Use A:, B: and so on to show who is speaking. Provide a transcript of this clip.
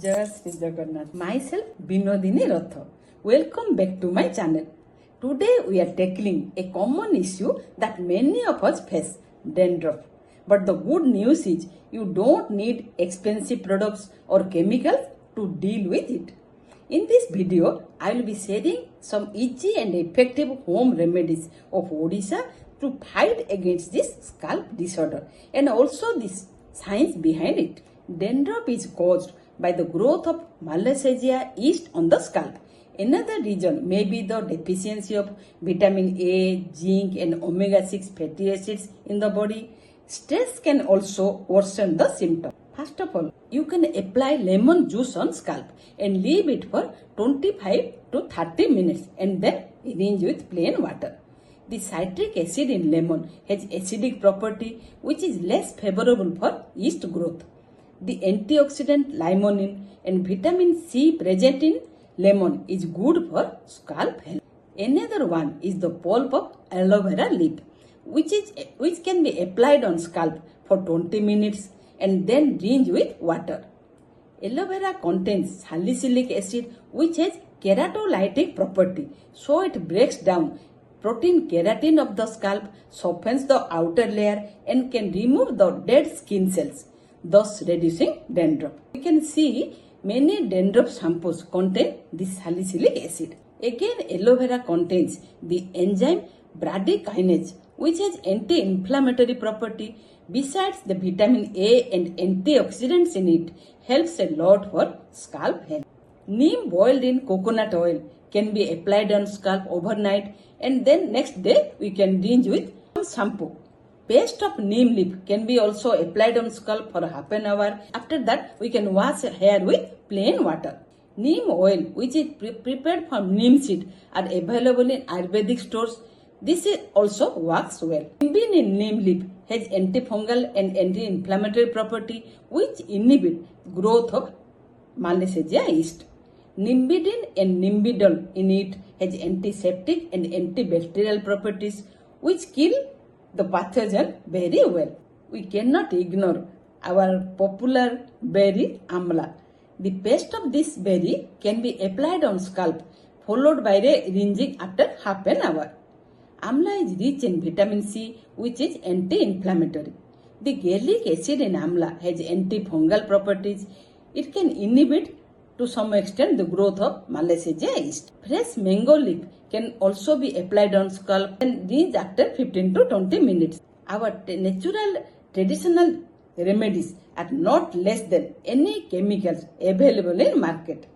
A: Jai Shri Jagannath. Myself Binodini Ratha. Welcome back to my channel. Today we are tackling a common issue that many of us face, dandruff. But the good news is you don't need expensive products or chemicals to deal with it. In this video, I will be sharing some easy and effective home remedies of Odisha to fight against this scalp disorder and also this science behind it. Dandruff is caused by the growth of Malassezia yeast on the scalp. Another reason may be the deficiency of vitamin A, zinc and omega-6 fatty acids in the body. Stress can also worsen the symptom. First of all, you can apply lemon juice on scalp and leave it for 25 to 30 minutes and then rinse with plain water. The citric acid in lemon has acidic property which is less favorable for yeast growth. The antioxidant limonin and vitamin C present in lemon is good for scalp health. Another one is the pulp of aloe vera leaf which can be applied on scalp for 20 minutes and then rinse with water. Aloe vera contains salicylic acid which has keratolytic property, so it breaks down protein keratin of the scalp, softens the outer layer and can remove the dead skin cells, thus reducing dandruff. You can see many dandruff shampoos contain this salicylic acid. Again, aloe vera contains the enzyme bradykinase which has anti-inflammatory property. Besides the vitamin A and antioxidants in it helps a lot for scalp health. Neem boiled in coconut oil can be applied on scalp overnight and then next day we can rinse with shampoo. Paste of neem leaf can be also applied on scalp for half an hour. After that we can wash hair with plain water. Neem oil which is prepared from neem seed are available in Ayurvedic stores. This also works well. Nimbin in neem leaf has antifungal and anti-inflammatory property which inhibit growth of Malassezia yeast. Nimbidin and nimbidol in it has antiseptic and antibacterial properties which kill the pathogen very well. We cannot ignore our popular berry amla. The paste of this berry can be applied on scalp followed by a rinsing after half an hour. Amla is rich in vitamin C which is anti-inflammatory. The garlic acid in amla has antifungal properties. It can inhibit to some extent the growth of Malassezia yeast. Fresh mango leaf can also be applied on scalp and rinse after 15 to 20 minutes. Our natural traditional remedies are not less than any chemicals available in market.